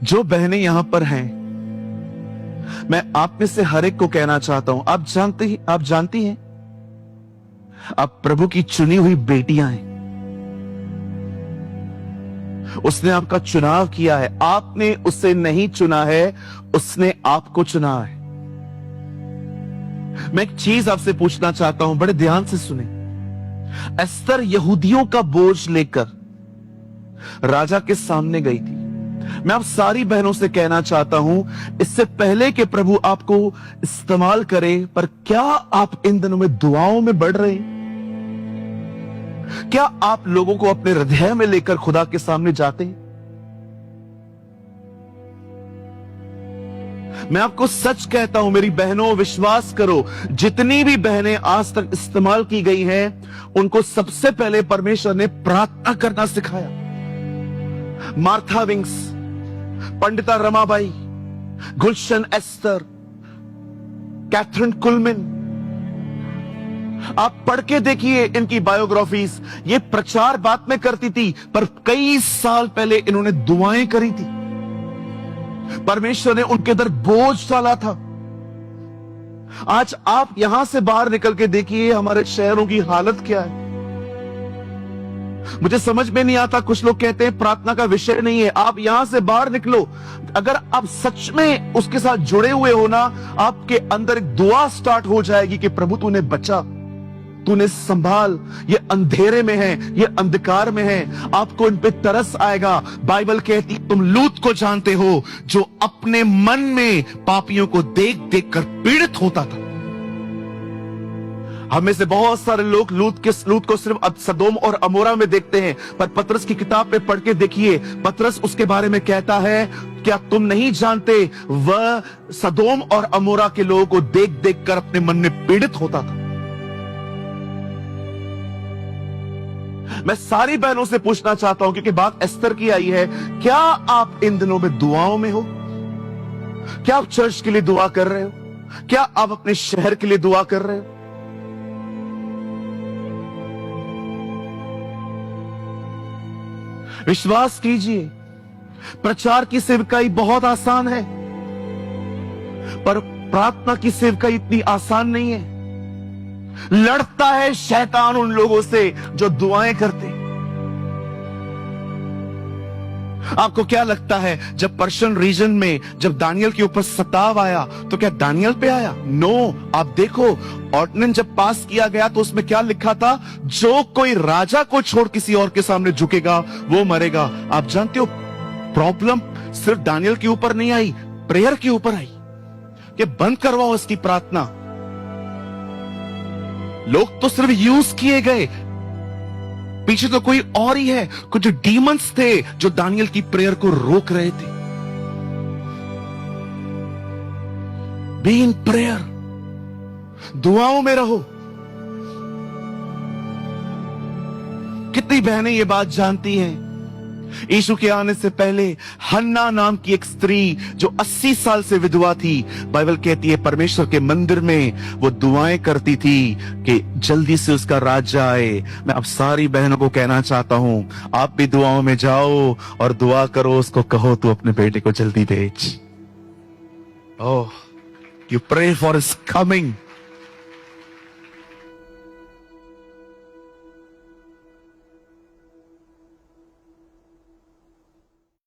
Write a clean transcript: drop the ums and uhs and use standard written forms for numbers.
जो बहनें यहां पर हैं, मैं आप में से हर एक को कहना चाहता हूं, आप जानती हैं, आप प्रभु की चुनी हुई बेटियां हैं। उसने आपका चुनाव किया है, आपने उसे नहीं चुना है, उसने आपको चुना है। मैं एक चीज आपसे पूछना चाहता हूं, बड़े ध्यान से सुने। एस्तर यहूदियों का बोझ लेकर राजा के सामने गई थी। मैं आप सारी बहनों से कहना चाहता हूं, इससे पहले कि प्रभु आपको इस्तेमाल करे, पर क्या आप इन दिनों में दुआओं में बढ़ रहे हैं? क्या आप लोगों को अपने हृदय में लेकर खुदा के सामने जाते हैं? मैं आपको सच कहता हूं मेरी बहनों, विश्वास करो, जितनी भी बहनें आज तक इस्तेमाल की गई हैं, उनको सबसे पहले परमेश्वर ने प्रार्थना करना सिखाया। मार्था विंग्स, पंडिता रमाबाई, गुलशन एस्तर, कैथरीन कुलमैन, आप पढ़ के देखिए इनकी बायोग्राफीज। ये प्रचार बात में करती थी, पर कई साल पहले इन्होंने दुआएं करी थी। परमेश्वर ने उनके अंदर बोझ डाला था। आज आप यहां से बाहर निकल के देखिए हमारे शहरों की हालत क्या है। मुझे समझ में नहीं आता, कुछ लोग कहते हैं प्रार्थना का विषय नहीं है। आप यहां से बाहर निकलो, अगर आप सच में उसके साथ जुड़े हुए हो ना, आपके अंदर एक दुआ स्टार्ट हो जाएगी कि प्रभु तूने बचा, तूने संभाल, ये अंधेरे में है, ये अंधकार में है। आपको इन पे तरस आएगा। बाइबल कहती तुम लूत को जानते हो, जो अपने मन में पापियों को देख देख कर पीड़ित होता था। हमें से बहुत सारे लोग लूत को सिर्फ सदोम और अमोरा में देखते हैं, पर पतरस की किताब में पढ़ के देखिए, पतरस उसके बारे में कहता है, क्या तुम नहीं जानते वह सदोम और अमोरा के लोगों को देख देख कर अपने मन में पीड़ित होता था। मैं सारी बहनों से पूछना चाहता हूं, क्योंकि बात एस्तर की आई है, क्या आप इन दिनों में दुआओं में हो? क्या आप चर्च के लिए दुआ कर रहे हो? क्या आप अपने शहर के लिए दुआ कर रहे हो? विश्वास कीजिए, प्रचार की सेवकाई बहुत आसान है, पर प्रार्थना की सेवकाई इतनी आसान नहीं है। लड़ता है शैतान उन लोगों से जो दुआएं करते। आपको क्या लगता है, जब पर्शियन रीजन में जब दानियल के ऊपर सताव आया, तो क्या दानियल पे आया? नो। आप देखो, ऑर्डिनेंस जब पास किया गया तो उसमें क्या लिखा था? जो कोई राजा को छोड़ किसी और के सामने झुकेगा वो मरेगा। आप जानते हो, प्रॉब्लम सिर्फ दानियल के ऊपर नहीं आई, प्रेयर के ऊपर आई कि बंद करवाओ इसकी प्रार्थना। लोग तो सिर्फ यूज किए गए, पीछे तो कोई और ही है। कुछ डीमंस थे जो दानियल की प्रेयर को रोक रहे थे। बी इन प्रेयर, दुआओं में रहो। कितनी बहनें ये बात जानती हैं? यीशु के आने से पहले हन्ना नाम की एक स्त्री जो 80 साल से विधवा थी, बाइबल कहती है परमेश्वर के मंदिर में वो दुआएं करती थी कि जल्दी से उसका राज्य आए। मैं अब सारी बहनों को कहना चाहता हूं, आप भी दुआओं में जाओ और दुआ करो, उसको कहो तू अपने बेटे को जल्दी भेज। Oh, you pray for his coming.